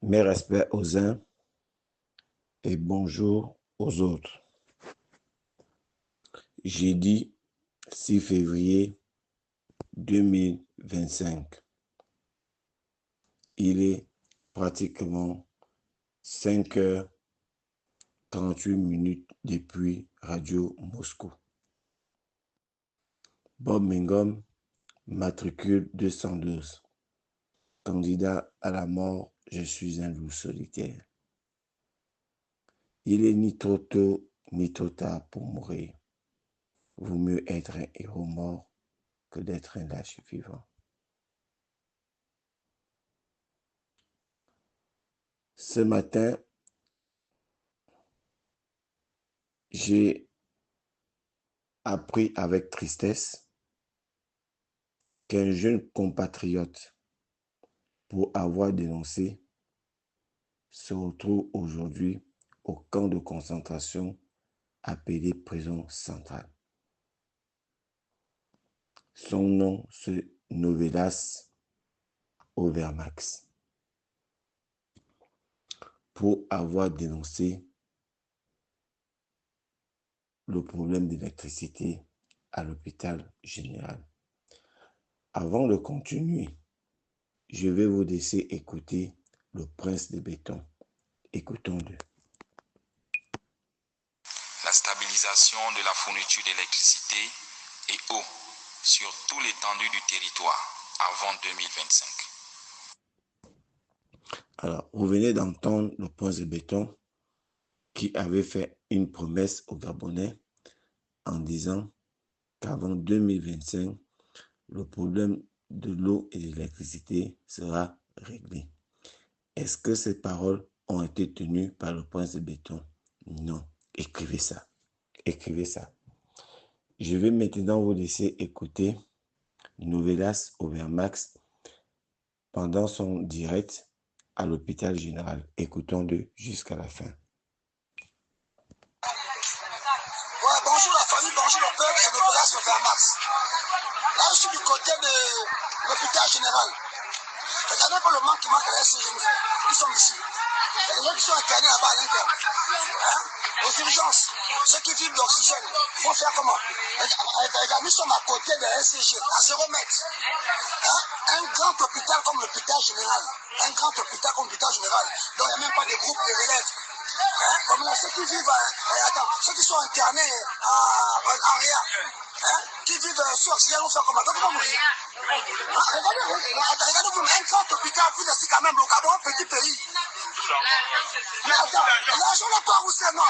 Mes respects aux uns et bonjour aux autres. Jeudi 6 février 2025. Il est pratiquement 5h38 depuis Radio Moscou. Bob Mingom, matricule 212. Candidat à la mort, je suis un loup solitaire. Il est ni trop tôt ni trop tard pour mourir. Vaut mieux être un héros mort que d'être un lâche vivant. Ce matin, j'ai appris avec tristesse qu'un jeune compatriote, pour avoir dénoncé, se retrouve aujourd'hui au camp de concentration appelé prison centrale. Son nom, c'est Novelas Overmax. Pour avoir dénoncé le problème d'électricité à l'hôpital général. Avant de continuer, je vais vous laisser écouter le prince de béton. Écoutons-le. La stabilisation de la fourniture d'électricité et eau sur tout l'étendue du territoire avant 2025. Alors, vous venez d'entendre le prince de béton qui avait fait une promesse aux Gabonais en disant qu'avant 2025, le problème de l'eau et de l'électricité sera réglé. Est-ce que ces paroles ont été tenues par le prince de béton? Non. Écrivez ça. Écrivez ça. Je vais maintenant vous laisser écouter Novelas Overmax pendant son direct à l'hôpital général. Écoutons-le jusqu'à la fin. Ouais, bonjour la famille, bonjour le peuple, c'est Novelas Overmax. Là, je suis du côté de l'hôpital général. Regardez un peu le manque qui manque à la SCG. Ils sont ici. Il y a des gens qui sont internés là-bas à l'interne. Hein? Aux urgences, ceux qui vivent d'oxygène, vont faire comment? Regarde, nous sommes à côté de la SCG, à 0 mètre. Hein? Un grand hôpital comme l'hôpital général. Un grand hôpital comme l'hôpital général. Donc il n'y a même pas de groupe de relève. Hein? Comme là, ceux qui vivent, ceux qui sont internés en réa, hein? Qui vivent sous oxygène, vont faire comment? Donc ils vont mourir. Regardez-vous, un grand hôpital, vous êtes quand même le Gabon, un petit pays. Mais attends, l'argent n'a pas où c'est non.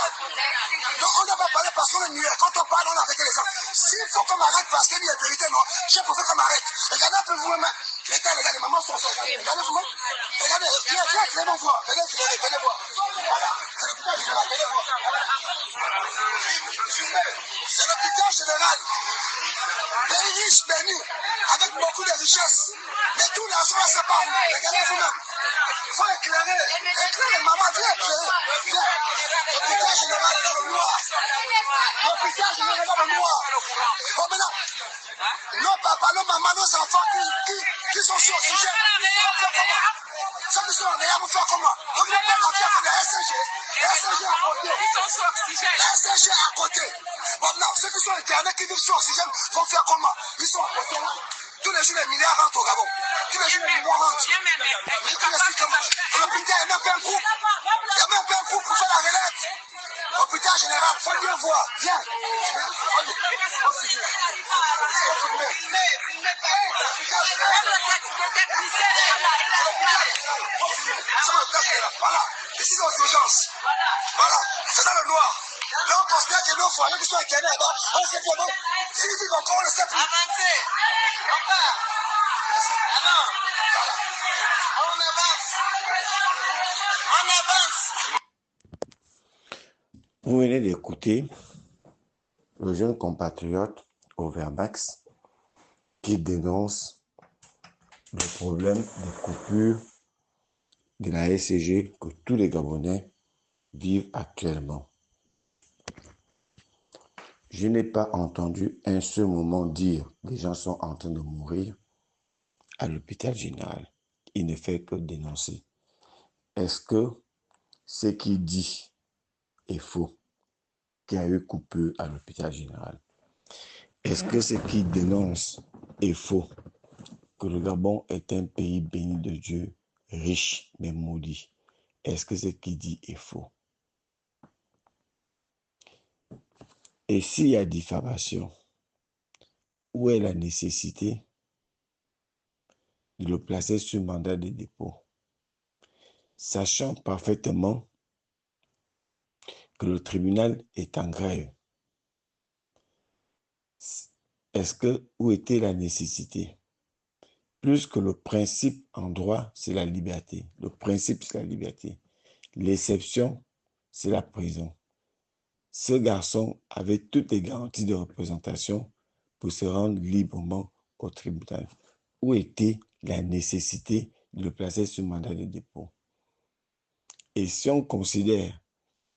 Donc on n'a pas parlé parce qu'on est muet. Quand on parle, on arrête les gens. S'il faut qu'on m'arrête parce qu'il y a une vérité, non, j'ai préféré qu'on m'arrête. Regardez un peu vous-même. Les gars, les mamans sont sorties. Regardez vous-même. Regardez, venez voir. Venez voir. Voilà. C'est l'hôpital général, venez voir. C'est l'hôpital général. Pays riche, béni, avec beaucoup de richesses. Mais tout l'argent, là, c'est pas où. Regardez vous-même. Il faut éclairer. Éclairez, maman, viens éclairer. Viens. L'hôpital général dans le noir. L'hôpital général dans le noir. Bon, maintenant, nos papas, nos mamans, nos enfants qui sont sur oxygène, vont faire comment? Ceux qui sont en réa vont faire comment? On ne peut pas l'envier pour les SCG. Les SCG à côté. Ils sont sur oxygène. Les SCG à côté. Bon, non, ceux qui sont internés, qui vivent sur oxygène, vont faire comment? Ils sont à côté là. Tous les jours, les milliards rentrent au Gabon. Tous les jours, les milliards rentrent. Mais tu expliques comment? L'hôpital, il n'y a même pas un groupe. Il n'y a même pas un groupe pour faire la relève. Hôpital général, il faut bien voir. Viens. Voilà. Ici, c'est aux urgences. Voilà. C'est dans le noir. Là, on considère que nos foyers qui sont internés là-bas, on sait pas bon. S'ils vivent encore, on ne sait plus. Avancez. Encore. Alors. On avance. On avance. Vous venez d'écouter le jeune compatriote Overmax qui dénonce le problème de coupure de la SCG que tous les Gabonais vivent actuellement. Je n'ai pas entendu un seul moment dire que les gens sont en train de mourir à l'hôpital général. Il ne fait que dénoncer. est-ce que ce qu'il dit est faux, qu'il y a eu coupure à l'hôpital général? Est-ce que ce qu'il dénonce est faux, que le Gabon est un pays béni de Dieu, riche mais maudit? Est-ce que ce qu'il dit est faux? Et s'il y a diffamation, où est la nécessité de le placer sur mandat de dépôt, sachant parfaitement que le tribunal est en grève? Où était la nécessité? Plus que le principe en droit, c'est la liberté. Le principe, c'est la liberté. L'exception, c'est la prison. Ce garçon avait toutes les garanties de représentation pour se rendre librement au tribunal. Où était la nécessité de le placer sur mandat de dépôt? Et si on considère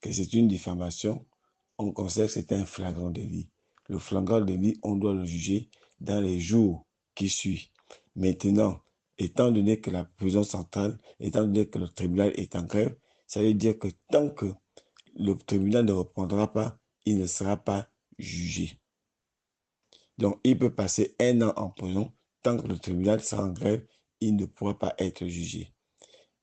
que c'est une diffamation, on considère que c'est un flagrant délit. Le flagrant délit, on doit le juger dans les jours qui suivent. Maintenant, étant donné que la prison centrale, étant donné que le tribunal est en grève, ça veut dire que tant que le tribunal ne reprendra pas, il ne sera pas jugé. Donc, il peut passer 1 an en prison. Tant que le tribunal sera en grève, il ne pourra pas être jugé.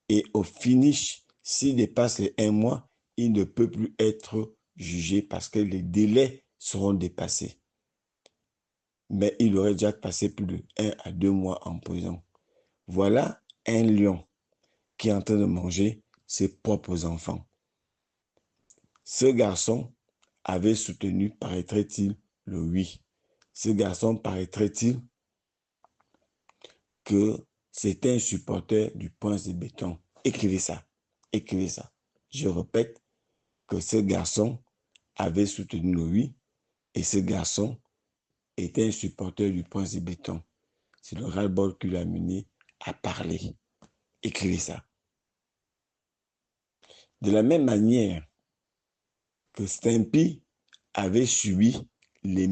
Et au finish, s'il dépasse les 1 mois, il ne peut plus être jugé parce que les délais seront dépassés. Mais il aurait déjà passé plus de 1 à 2 mois en prison. Voilà un lion qui est en train de manger ses propres enfants. Ce garçon avait soutenu, paraîtrait-il, le oui. Ce garçon, paraîtrait-il, que c'était un supporter du Prince de Béton. Écrivez ça. Écrivez ça. Je répète que ce garçon avait soutenu le oui et ce garçon était un supporter du Prince de Béton. C'est le ras-le-bol qui l'a mené à parler. Écrivez ça. De la même manière que Stimpy avait subi la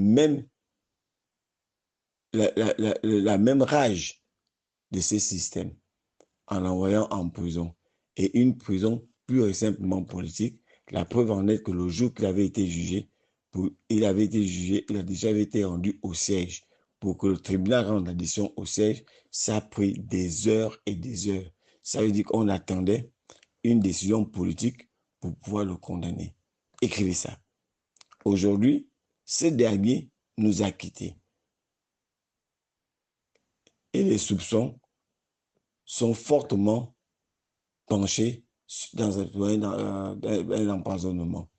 même rage de ce système en l'envoyant en prison. Et une prison pure et simplement politique. La preuve en est que le jour qu'il avait été jugé, il a déjà été rendu au siège. Pour que le tribunal rende la décision au siège, ça a pris des heures et des heures. Ça veut dire qu'on attendait une décision politique pour pouvoir le condamner. Écrivez ça. Aujourd'hui, ce dernier nous a quittés. Et les soupçons sont fortement penchés dans un empoisonnement.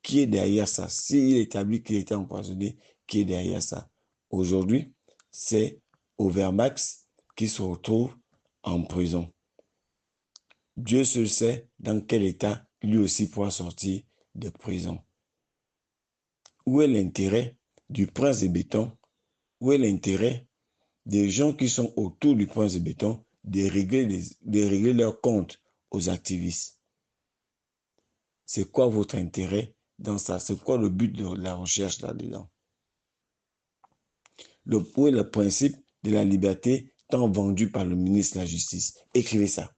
Qui est derrière ça? S'il établit qu'il était empoisonné, qui est derrière ça? Aujourd'hui, c'est Overmax qui se retrouve en prison. Dieu seul sait dans quel état lui aussi pourra sortir de prison. Où est l'intérêt du Prince de Béton? Où est l'intérêt des gens qui sont autour du Prince de Béton de régler leurs comptes aux activistes? C'est quoi votre intérêt dans ça? C'est quoi le but de la recherche là-dedans? Où est le principe de la liberté tant vendu par le ministre de la Justice? Écrivez ça.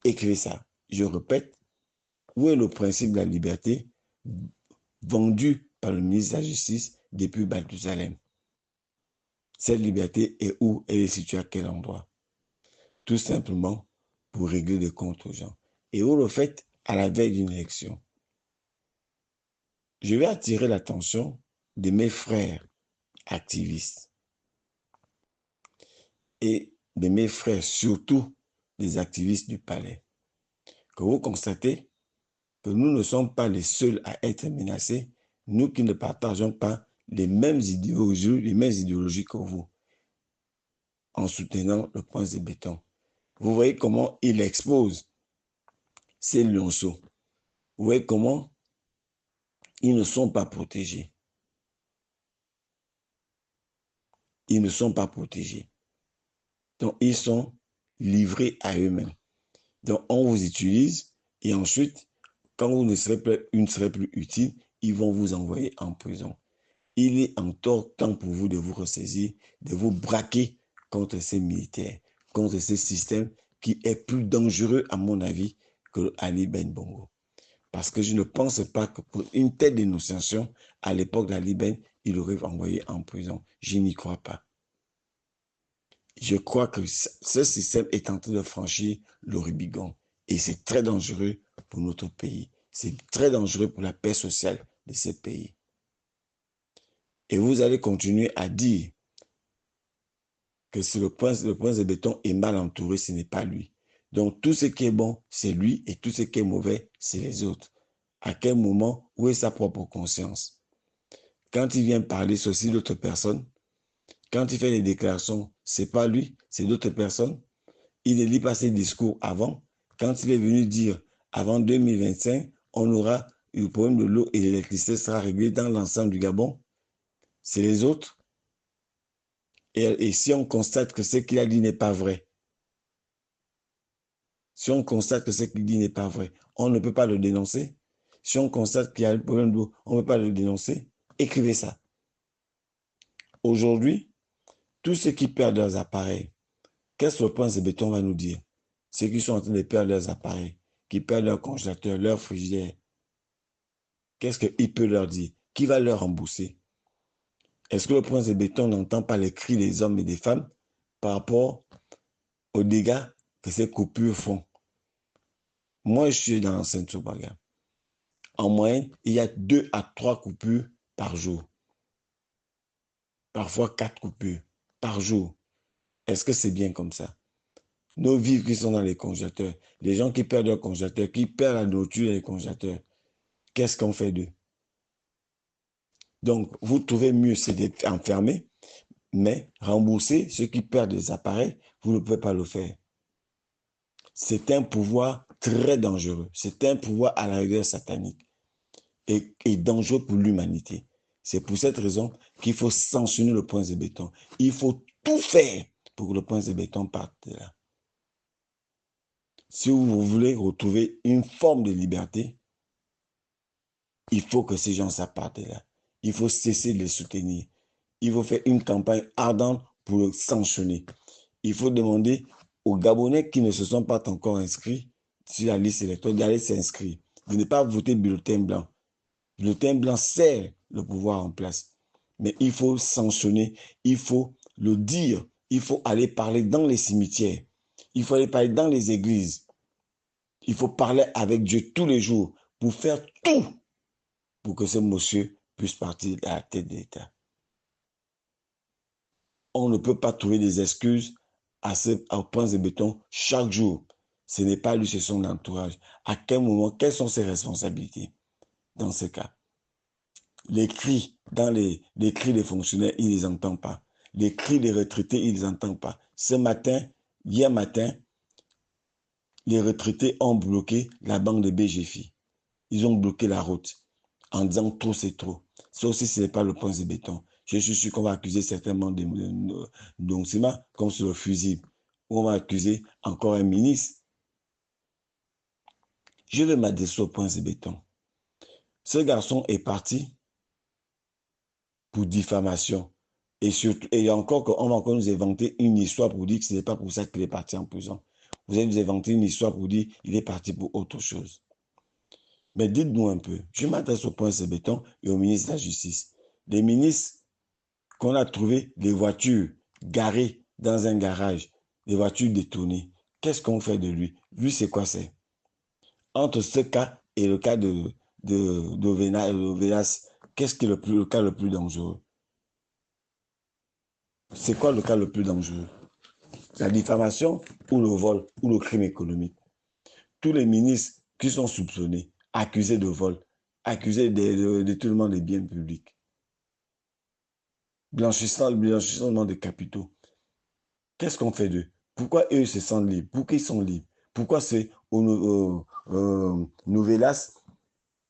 Écrivez ça. Je répète, où est le principe de la liberté vendu par le ministre de la Justice depuis Mathusalem? Cette liberté est où? Elle est située à quel endroit? Tout simplement pour régler des comptes aux gens. Et vous le faites à la veille d'une élection. Je vais attirer l'attention de mes frères activistes et de mes frères, surtout des activistes du palais, que vous constatez que nous ne sommes pas les seuls à être menacés, nous qui ne partageons pas les mêmes idéologies que vous, en soutenant le Prince de Béton. Vous voyez comment il expose ces lionceaux. Vous voyez comment ils ne sont pas protégés. Ils ne sont pas protégés. Donc, ils sont livrés à eux-mêmes. Donc, on vous utilise et ensuite, quand vous ne serez plus utile, ils vont vous envoyer en prison. Il est encore temps pour vous de vous ressaisir, de vous braquer contre ces militaires, contre ce système qui est plus dangereux, à mon avis, que Ali Ben Bongo. Parce que je ne pense pas que pour une telle dénonciation, à l'époque d'Ali Ben, il aurait envoyé en prison. Je n'y crois pas. Je crois que ce système est en train de franchir le Rubicon. Et c'est très dangereux pour notre pays. C'est très dangereux pour la paix sociale de ces pays. Et vous allez continuer à dire que si le prince de béton est mal entouré, ce n'est pas lui. Donc tout ce qui est bon, c'est lui, et tout ce qui est mauvais, c'est les autres. À quel moment, où est sa propre conscience? Quand il vient parler, c'est aussi d'autres personnes. Quand il fait des déclarations, c'est pas lui, c'est d'autres personnes. Il ne lit pas ses discours avant. Quand il est venu dire, avant 2025, on aura le problème de l'eau et l'électricité sera réglé dans l'ensemble du Gabon, c'est les autres. Et si on constate que ce qu'il a dit n'est pas vrai, si on constate que ce qu'il dit n'est pas vrai, on ne peut pas le dénoncer. Si on constate qu'il y a un problème d'eau, on ne peut pas le dénoncer. Écrivez ça. Aujourd'hui, tous ceux qui perdent leurs appareils, qu'est-ce que le prince de béton va nous dire? Ceux qui sont en train de perdre leurs appareils, qui perdent leur congélateur, leur frigidaire, qu'est-ce qu'il peut leur dire? Qui va leur rembourser? Est-ce que le prince de béton n'entend pas les cris des hommes et des femmes par rapport aux dégâts que ces coupures font? Moi, je suis dans l'enceinte Sobaga. En moyenne, il y a 2 à 3 coupures par jour. Parfois 4 coupures par jour. Est-ce que c'est bien comme ça? Nos vivres qui sont dans les congélateurs, les gens qui perdent leur congélateur, qui perdent la nourriture dans les congélateurs, qu'est-ce qu'on fait d'eux? Donc, vous trouvez mieux, c'est d'être enfermé, mais rembourser ceux qui perdent des appareils, vous ne pouvez pas le faire. C'est un pouvoir très dangereux. C'est un pouvoir à la rigueur satanique et dangereux pour l'humanité. C'est pour cette raison qu'il faut sanctionner le prince de béton. Il faut tout faire pour que le prince de béton parte de là. Si vous voulez retrouver une forme de liberté, il faut que ces gens partent de là. Il faut cesser de les soutenir. Il faut faire une campagne ardente pour le sanctionner. Il faut demander aux Gabonais qui ne se sont pas encore inscrits sur la liste électorale d'aller s'inscrire. De ne pas voter bulletin blanc. Le bulletin blanc sert le pouvoir en place. Mais il faut sanctionner, il faut le dire, il faut aller parler dans les cimetières, il faut aller parler dans les églises. Il faut parler avec Dieu tous les jours pour faire tout pour que ce monsieur puisse partir à la tête de l'État. On ne peut pas trouver des excuses au prince de béton chaque jour. Ce n'est pas lui, c'est son entourage. À quel moment, quelles sont ses responsabilités dans ce cas? Les cris les cris des fonctionnaires, il ne les entend pas. Les cris des retraités, il ne les entend pas. Ce matin, hier matin, les retraités ont bloqué la banque de BGFI. Ils ont bloqué la route en disant trop, c'est trop. Ça aussi, ce n'est pas le prince de béton. Je suis sûr qu'on va accuser certainement de comme sur le fusible. On va accuser encore un ministre. Je vais m'adresser au prince de béton. Ce garçon est parti pour diffamation. Et surtout, et encore qu'on va encore nous inventer une histoire pour dire que ce n'est pas pour ça qu'il est parti en prison. Vous allez nous inventer une histoire pour dire qu'il est parti pour autre chose. Mais dites-nous un peu, je m'adresse au prince de béton et au ministre de la Justice. Les ministres qu'on a trouvé des voitures garées dans un garage, des voitures détournées, qu'est-ce qu'on fait de lui? Lui, c'est quoi c'est? Entre ce cas et le cas d'Ovenas, qu'est-ce qui est le cas le plus dangereux? C'est quoi le cas le plus dangereux? La diffamation ou le vol ou le crime économique? Tous les ministres qui sont soupçonnés, accusés de vol, accusés de détournement des biens publics, blanchissement des capitaux. Qu'est-ce qu'on fait d'eux? Pourquoi eux se sentent libres? Pourquoi ils sont libres? Pourquoi c'est Novelas,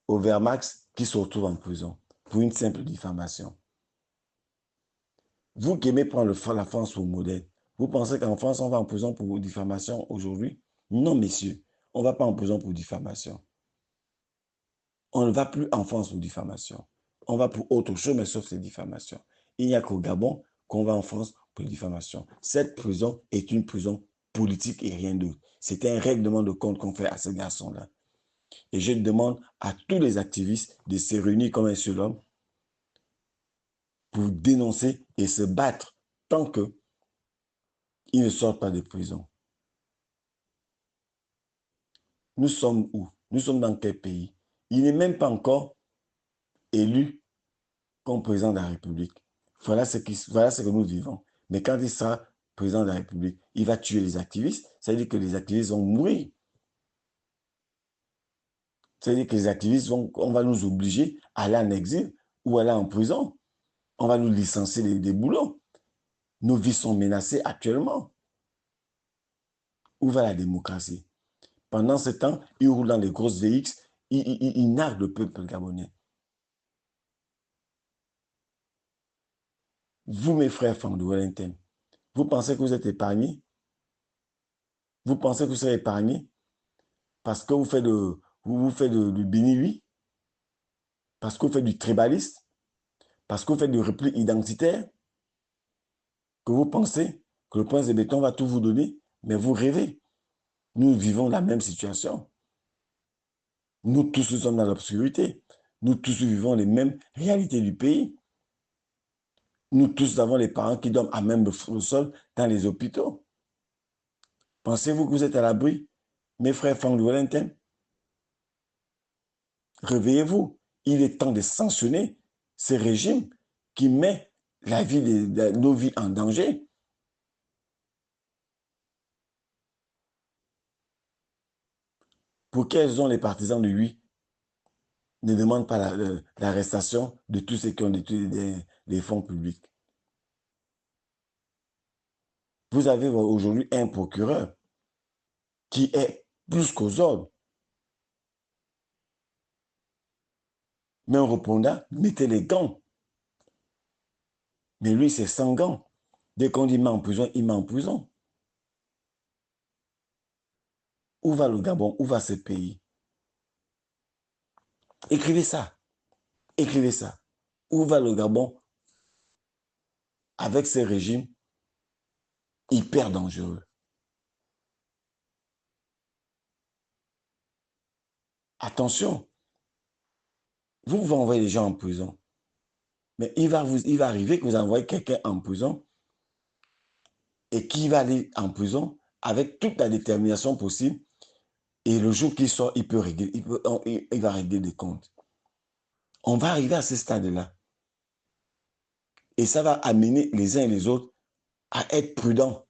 au Vermax, qui se retrouvent en prison pour une simple diffamation? Vous qui aimez prendre la France pour modèle, vous pensez qu'en France, on va en prison pour diffamation aujourd'hui? Non, messieurs, on ne va pas en prison pour diffamation. On ne va plus en France pour diffamation. On va pour autre chose, mais sauf ces diffamations. Il n'y a qu'au Gabon qu'on va en France pour diffamation. Cette prison est une prison politique et rien d'autre. C'était un règlement de compte qu'on fait à ce garçon-là. Et je demande à tous les activistes de se réunir comme un seul homme pour dénoncer et se battre tant qu'ils ne sortent pas de prison. Nous sommes où? Nous sommes dans quel pays? Il n'est même pas encore élu comme président de la République. Voilà ce que nous vivons. Mais quand il sera président de la République, il va tuer les activistes. Ça veut dire que les activistes vont mourir. Ça veut dire que les activistes on va nous obliger à aller en exil ou aller en prison. On va nous licencier des boulots. Nos vies sont menacées actuellement. Où va la démocratie? Pendant ce temps, ils roulent dans les grosses VX, ils narguent le peuple gabonais. Vous, mes frères femmes de Wellington, vous pensez que vous êtes épargnés? Vous pensez que vous serez épargnés parce que vous faites du béni-oui? Parce que vous faites du tribaliste? Parce que vous faites du repli identitaire? Que vous pensez que le prince de béton va tout vous donner? Mais vous rêvez. Nous vivons la même situation. Nous tous nous sommes dans l'obscurité. Nous tous vivons les mêmes réalités du pays. Nous tous avons les parents qui dorment à même le sol dans les hôpitaux. Pensez-vous que vous êtes à l'abri, mes frères Franck de Wellington? Réveillez-vous. Il est temps de sanctionner ces régimes qui mettent la vie nos vies en danger. Pour quelles raisons les partisans de lui ne demandent pas l'arrestation de tous ceux qui ont détruit les fonds publics? Vous avez aujourd'hui un procureur qui est plus qu'aux ordres. Mais en répondant, mettez les gants. Mais lui, c'est sans gants. Dès qu'on dit met en prison, il met en prison. Où va le Gabon? Où va ce pays? Écrivez ça. Écrivez ça. Où va le Gabon avec ces régimes hyper dangereux? Attention. Vous pouvez envoyer des gens en prison. Mais il va arriver que vous envoyez quelqu'un en prison et qui va aller en prison avec toute la détermination possible. Et le jour qu'il sort, il va régler des comptes. On va arriver à ce stade-là. Et ça va amener les uns et les autres à être prudents,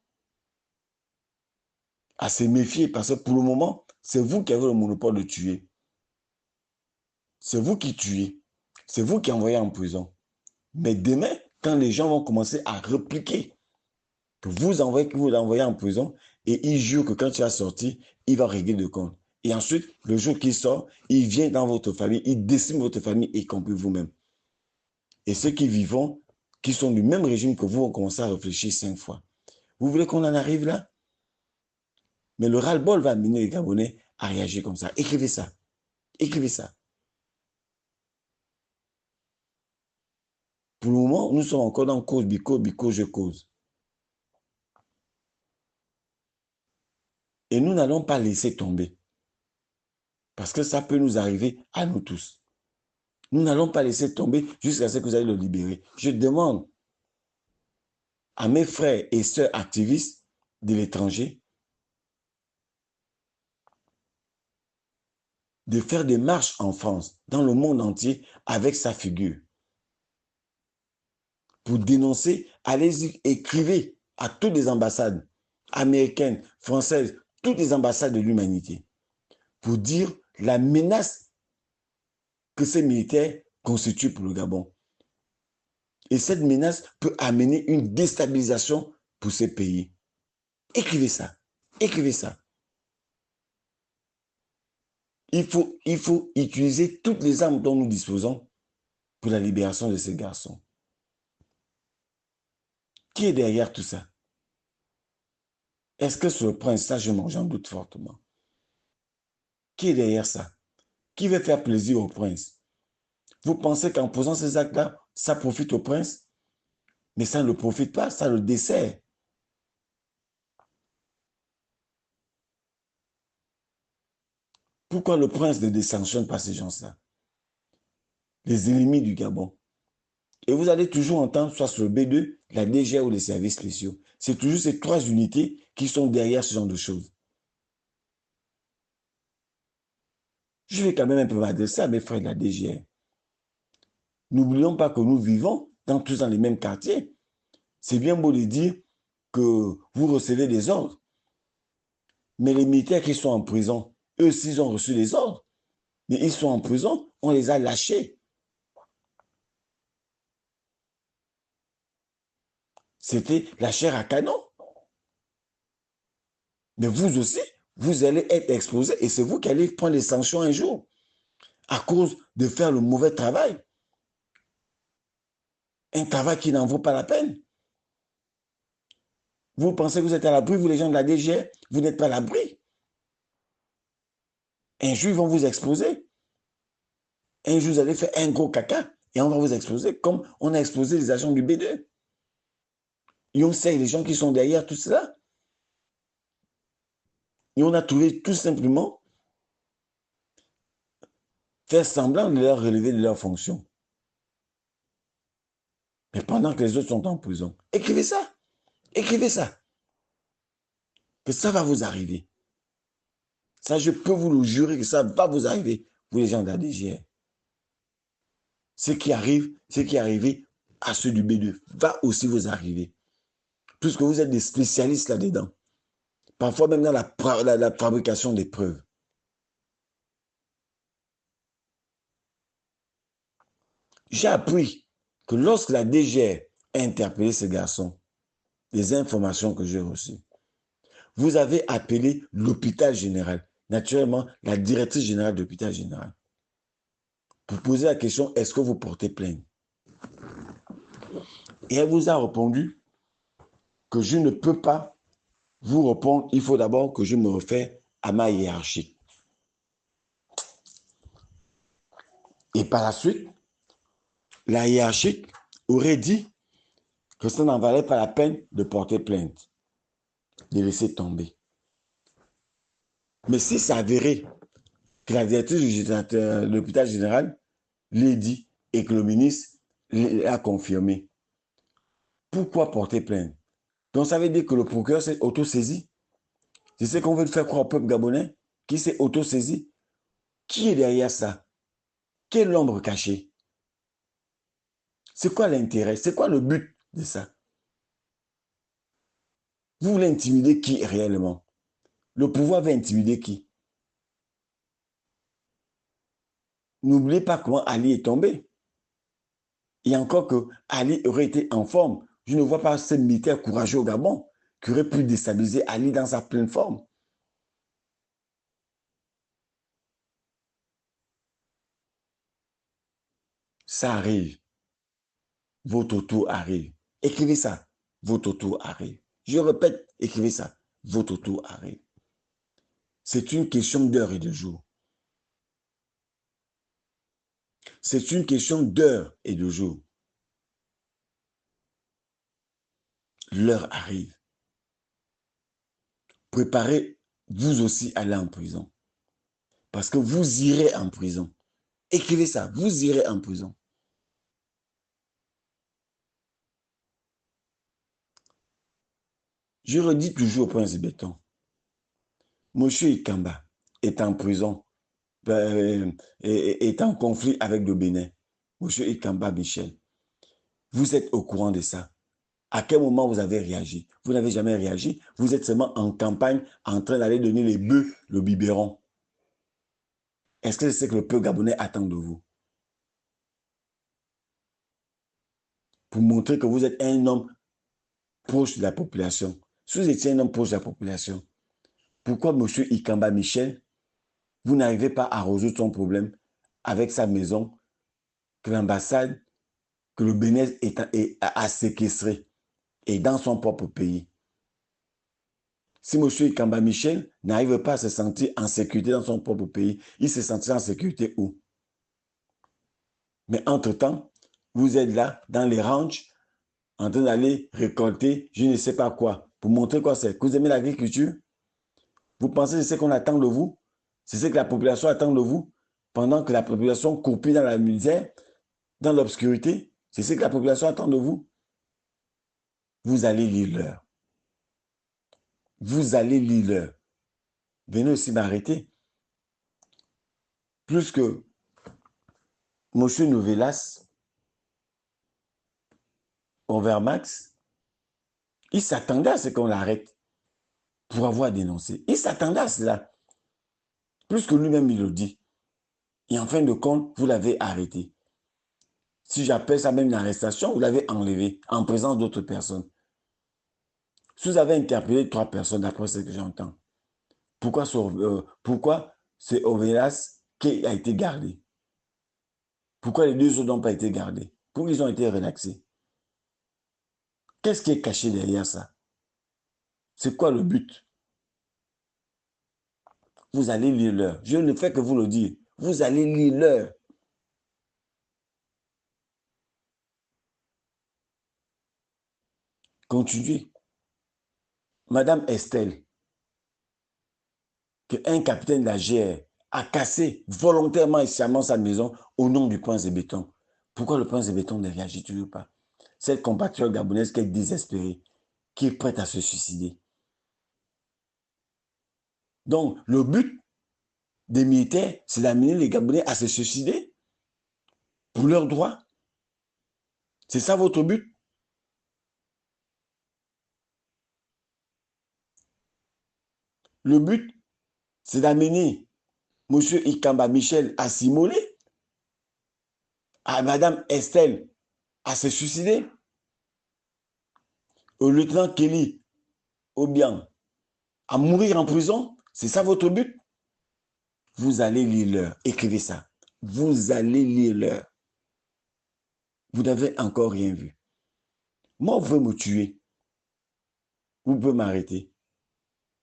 à se méfier, parce que pour le moment, c'est vous qui avez le monopole de tuer. C'est vous qui tuez. C'est vous qui envoyez en prison. Mais demain, quand les gens vont commencer à répliquer que vous l'envoyez en prison et il jure que quand tu as sorti, il va régler de compte. Et ensuite, le jour qu'il sort, il vient dans votre famille, il décime votre famille, y compris vous-même. Et ceux qui vivent, qui sont du même régime que vous, ont commencé à réfléchir 5 fois. Vous voulez qu'on en arrive là? Mais le ras-le-bol va amener les Gabonais à réagir comme ça. Écrivez ça. Écrivez ça. Pour le moment, nous sommes encore dans cause, bico, je cause. Et nous n'allons pas laisser tomber. Parce que ça peut nous arriver à nous tous. Nous n'allons pas laisser tomber jusqu'à ce que vous allez le libérer. Je demande à mes frères et sœurs activistes de l'étranger de faire des marches en France, dans le monde entier, avec sa figure. Pour dénoncer, allez-y, écrivez à toutes les ambassades américaines, françaises, toutes les ambassades de l'humanité, pour dire la menace que ces militaires constituent pour le Gabon. Et cette menace peut amener une déstabilisation pour ces pays. Écrivez ça. Écrivez ça. Il faut utiliser toutes les armes dont nous disposons pour la libération de ces garçons. Qui est derrière tout ça? Est-ce que c'est le prince? Ça, j'en doute fortement. Qui est derrière ça? Qui veut faire plaisir au prince? Vous pensez qu'en posant ces actes-là, ça profite au prince? Mais ça ne le profite pas, ça le dessert. Pourquoi le prince ne sanctionne pas ces gens-là? Les ennemis du Gabon. Et vous allez toujours entendre, soit sur le B2, la DGA ou les services spéciaux. C'est toujours ces 3 unités qui sont derrière ce genre de choses. Je vais quand même un peu m'adresser à mes frères de la DGA. N'oublions pas que nous vivons tous dans les mêmes quartiers. C'est bien beau de dire que vous recevez des ordres. Mais les militaires qui sont en prison, eux aussi, ils ont reçu des ordres. Mais ils sont en prison, on les a lâchés. C'était la chair à canon. Mais vous aussi, vous allez être exposés et c'est vous qui allez prendre les sanctions un jour à cause de faire le mauvais travail. Un travail qui n'en vaut pas la peine. Vous pensez que vous êtes à l'abri, vous les gens de la DGR, vous n'êtes pas à l'abri. Un jour, ils vont vous exposer. Un jour, vous allez faire un gros caca et on va vous exposer comme on a exposé les agents du B2. Et on sait les gens qui sont derrière tout cela. Et on a trouvé tout simplement faire semblant de leur relever de leurs fonctions. Mais pendant que les autres sont en prison, écrivez ça. Écrivez ça. Que ça va vous arriver. Ça, je peux vous le jurer que ça va vous arriver, vous les gens de la DGR. Ce qui est arrivé à ceux du B2 va aussi vous arriver. Puisque vous êtes des spécialistes là-dedans. Parfois même dans la fabrication des preuves. J'ai appris que lorsque la DGR a interpellé ce garçon, les informations que j'ai reçues, vous avez appelé l'hôpital général, naturellement la directrice générale de l'hôpital général, pour poser la question, est-ce que vous portez plainte? Et elle vous a répondu que je ne peux pas vous répondre, il faut d'abord que je me refère à ma hiérarchie. Et par la suite, la hiérarchie aurait dit que ça n'en valait pas la peine de porter plainte, de laisser tomber. Mais si c'est avéré que la directrice de l'hôpital général l'a dit et que le ministre l'a confirmé, pourquoi porter plainte? Donc ça veut dire que le procureur s'est auto-saisi. C'est ce qu'on veut faire croire au peuple gabonais qui s'est auto-saisi. Qui est derrière ça? Quelle est l'ombre cachée? C'est quoi l'intérêt? C'est quoi le but de ça? Vous voulez intimider qui réellement? Le pouvoir va intimider qui? N'oubliez pas comment Ali est tombé. Et encore que Ali aurait été en forme. Je ne vois pas ce militaire courageux au Gabon qui aurait pu déstabiliser Ali dans sa pleine forme. Ça arrive. Votre tour arrive. Écrivez ça. Votre tour arrive. Je répète, écrivez ça. Votre tour arrive. C'est une question d'heure et de jour. C'est une question d'heure et de jour. L'heure arrive. Préparez vous aussi à aller en prison. Parce que vous irez en prison. Écrivez ça, vous irez en prison. Je redis toujours au prince de béton. Monsieur Ikamba est en prison, est en conflit avec le Bénin. Monsieur Ikamba Michel, vous êtes au courant de ça. À quel moment vous avez réagi? Vous n'avez jamais réagi. Vous êtes seulement en campagne en train d'aller donner les bœufs, le biberon. Est-ce que c'est ce que le peuple gabonais attend de vous? Pour montrer que vous êtes un homme proche de la population. Si vous étiez un homme proche de la population, pourquoi M. Ikamba Michel, vous n'arrivez pas à résoudre son problème avec sa maison que l'ambassade, que le Bénin a séquestré et dans son propre pays? Si M. Ikamba Michel n'arrive pas à se sentir en sécurité dans son propre pays, il se sentira en sécurité où? Mais entre-temps, vous êtes là, dans les ranchs, en train d'aller récolter je ne sais pas quoi. Pour montrer quoi c'est. Que vous aimez l'agriculture? Vous pensez que c'est ce qu'on attend de vous? C'est ce que la population attend de vous. Pendant que la population croupit dans la misère, dans l'obscurité, c'est ce que la population attend de vous. Vous allez lire l'heure. Vous allez lire l'heure. Venez aussi m'arrêter. Plus que M. Novelas, Overmax, il s'attendait à ce qu'on l'arrête pour avoir dénoncé. Il s'attendait à cela. Plus que lui-même, il le dit. Et en fin de compte, vous l'avez arrêté. Si j'appelle ça même une arrestation, vous l'avez enlevé en présence d'autres personnes. Si vous avez interpellé 3 personnes, d'après ce que j'entends, pourquoi c'est Ovelas qui a été gardé? Pourquoi les 2 autres n'ont pas été gardés? Pourquoi ils ont été relaxés? Qu'est-ce qui est caché derrière ça? C'est quoi le but? Vous allez lire l'heure. Je ne fais que vous le dire. Vous allez lire l'heure. Continuez. Madame Estelle, qu'un capitaine de la GR a cassé volontairement et sciemment sa maison au nom du prince de béton. Pourquoi le prince de béton ne réagit toujours pas? Cette compatriote gabonaise qui est désespérée, qui est prête à se suicider. Donc, le but des militaires, c'est d'amener les Gabonais à se suicider pour leurs droits. C'est ça votre but? Le but, c'est d'amener M. Ikamba Michel à s'immoler, à Mme Estelle à se suicider, au lieutenant Kelly Obiang à mourir en prison. C'est ça votre but? Vous allez lire l'heure. Écrivez ça. Vous allez lire l'heure. Vous n'avez encore rien vu. Moi, vous pouvez me tuer. Vous pouvez m'arrêter.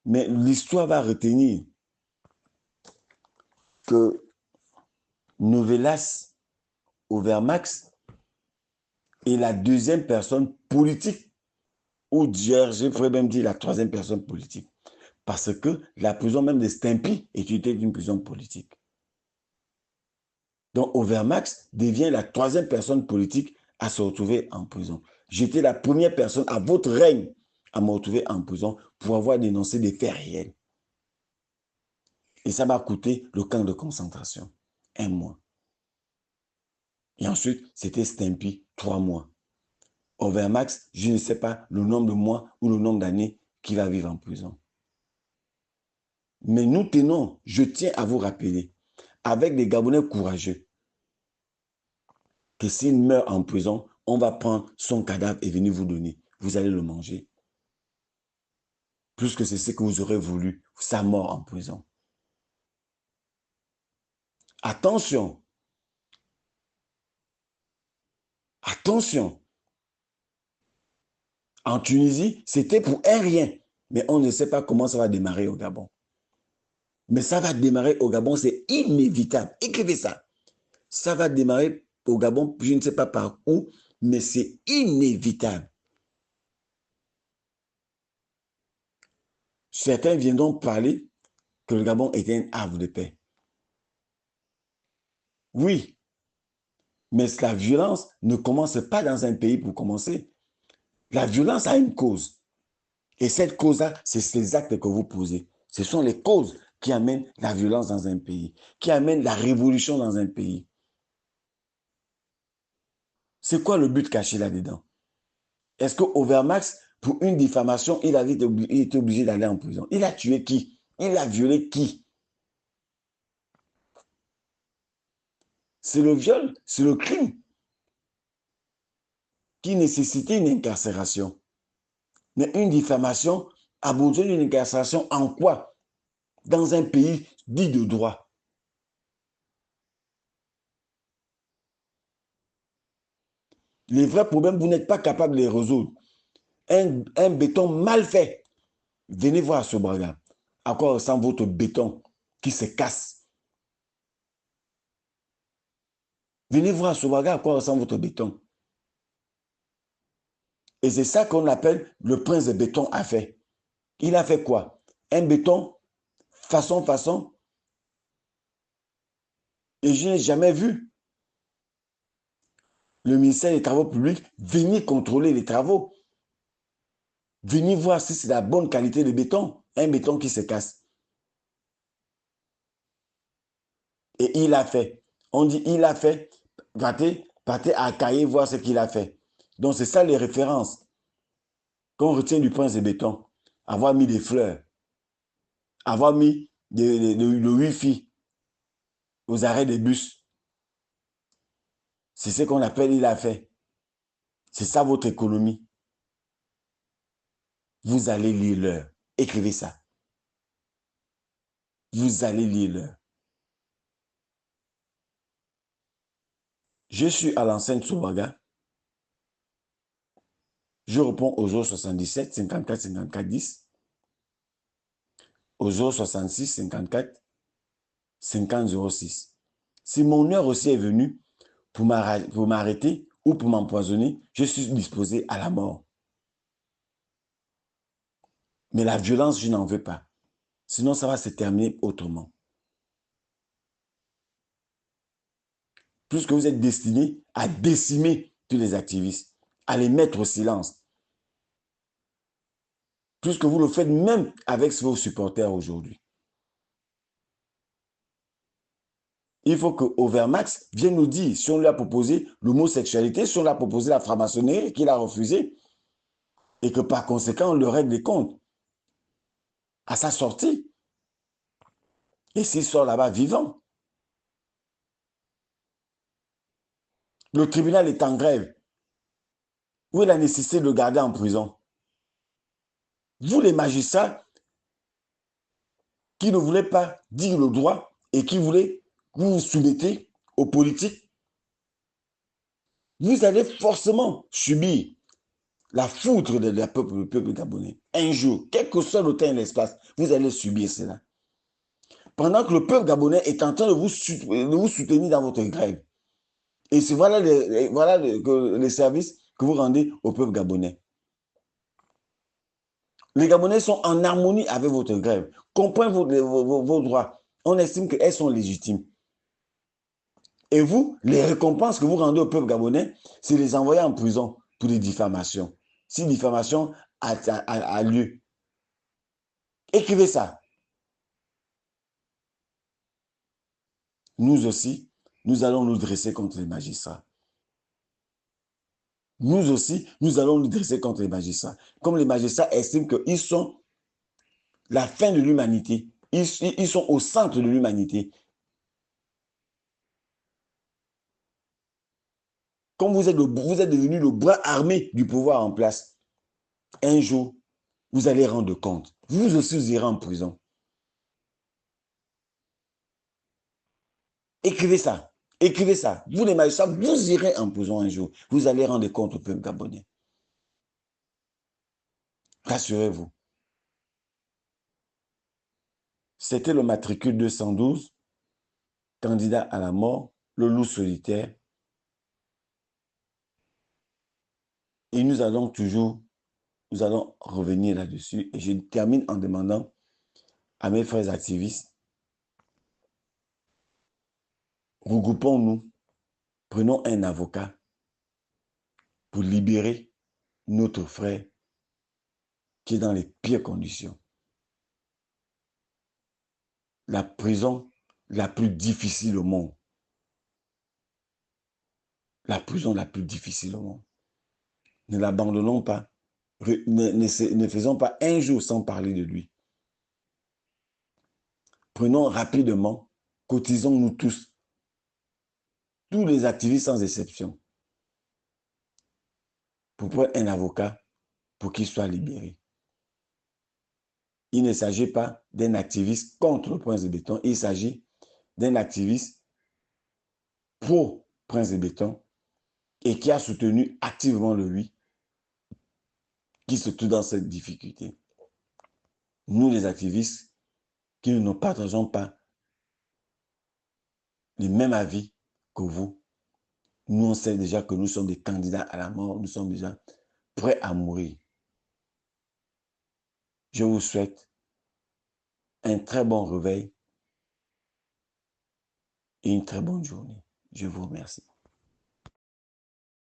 Mais l'histoire va retenir que Novelas Overmax est la 2e personne politique, ou je pourrais même dire la 3e personne politique. Parce que la prison même de Stimpy était une prison politique. Donc Overmax devient la 3e personne politique à se retrouver en prison. J'étais la première personne à votre règne à me retrouver en prison pour avoir dénoncé des faits réels. Et ça m'a coûté le camp de concentration. 1 mois. Et ensuite, c'était Stimpy, 3 mois. Overmax, je ne sais pas le nombre de mois ou le nombre d'années qu'il va vivre en prison. Mais nous tenons, je tiens à vous rappeler, avec des Gabonais courageux, que s'il meurt en prison, on va prendre son cadavre et venir vous donner. Vous allez le manger. Plus que c'est ce que vous aurez voulu, sa mort en prison. Attention. Attention. En Tunisie, c'était pour un rien. Mais on ne sait pas comment ça va démarrer au Gabon. Mais ça va démarrer au Gabon, c'est inévitable. Écrivez ça. Ça va démarrer au Gabon, je ne sais pas par où, mais c'est inévitable. Certains viendront parler que le Gabon était un havre de paix. Oui, mais la violence ne commence pas dans un pays pour commencer. La violence a une cause. Et cette cause-là, c'est ces actes que vous posez. Ce sont les causes qui amènent la violence dans un pays, qui amènent la révolution dans un pays. C'est quoi le but caché là-dedans? Est-ce que Overmax, pour une diffamation, il était obligé d'aller en prison? Il a tué qui? Il a violé qui? C'est le viol, c'est le crime qui nécessitait une incarcération. Mais une diffamation a besoin d'une incarcération en quoi? Dans un pays dit de droit. Les vrais problèmes, vous n'êtes pas capable de les résoudre. Un béton mal fait. Venez voir ce Sobraga. À quoi ressemble votre béton qui se casse? Venez voir ce Sobraga, à quoi ressemble votre béton. Et c'est ça qu'on appelle le prince de béton a fait. Il a fait quoi? Un béton façon, Et je n'ai jamais vu le ministère des Travaux publics venir contrôler les travaux. Venir voir si c'est la bonne qualité de béton. Un béton qui se casse. Et il a fait. On dit il a fait. Partez à Cahiers voir ce qu'il a fait. Donc c'est ça les références qu'on retient du Prince de Béton. Avoir mis des fleurs. Avoir mis le Wi-Fi aux arrêts des bus. C'est ce qu'on appelle il a fait. C'est ça votre économie. Vous allez lire l'heure. Écrivez ça. Vous allez lire l'heure. Je suis à l'enseigne Soubaga. Je réponds au 077 54 54 10. Au 066 54 50 06. Si mon heure aussi est venue pour m'arrêter ou pour m'empoisonner, je suis disposé à la mort. Mais la violence, je n'en veux pas. Sinon, ça va se terminer autrement. Puisque vous êtes destiné à décimer tous les activistes, à les mettre au silence. Puisque vous le faites même avec vos supporters aujourd'hui. Il faut que Overmax vienne nous dire si on lui a proposé l'homosexualité, si on lui a proposé la franc-maçonnerie, qu'il a refusé, et que par conséquent, on le règle des comptes à sa sortie. Et s'il sort là-bas vivant. Le tribunal est en grève. Où est la nécessité de le garder en prison? Vous, les magistrats, qui ne voulaient pas dire le droit et qui voulaient que vous vous soumettez aux politiques, vous allez forcément subir la foudre du peuple gabonais. Un jour, quel que soit le temps et l'espace, vous allez subir cela. Pendant que le peuple gabonais est en train de vous soutenir dans votre grève. Et c'est voilà les services que vous rendez au peuple gabonais. Les Gabonais sont en harmonie avec votre grève, comprennent vos droits. On estime qu'elles sont légitimes. Et vous, les récompenses que vous rendez au peuple gabonais, c'est les envoyer en prison pour des diffamations. Si diffamation a lieu. Écrivez ça. Nous aussi, nous allons nous dresser contre les magistrats. Nous aussi, nous allons nous dresser contre les magistrats. Comme les magistrats estiment qu'ils sont la fin de l'humanité. Ils sont au centre de l'humanité. Comme vous êtes devenu le bras armé du pouvoir en place, un jour, vous allez rendre compte. Vous aussi, vous irez en prison. Écrivez ça. Écrivez ça. Vous, les magistrats, vous irez en prison un jour. Vous allez rendre compte au peuple gabonais. Rassurez-vous. C'était le matricule 212, candidat à la mort, le loup solitaire. Et nous allons revenir là-dessus. Et je termine en demandant à mes frères activistes, regroupons-nous, prenons un avocat pour libérer notre frère qui est dans les pires conditions. La prison la plus difficile au monde. La prison la plus difficile au monde. Ne l'abandonnons pas. Ne faisons pas un jour sans parler de lui. Prenons rapidement, cotisons-nous tous les activistes sans exception, pour prendre un avocat pour qu'il soit libéré. Il ne s'agit pas d'un activiste contre le Prince de Béton, il s'agit d'un activiste pro Prince de Béton et qui a soutenu activement le oui, qui se trouve dans cette difficulté. Nous, les activistes, qui ne nous partageons pas les mêmes avis que vous, nous, on sait déjà que nous sommes des candidats à la mort, nous sommes déjà prêts à mourir. Je vous souhaite un très bon réveil et une très bonne journée. Je vous remercie.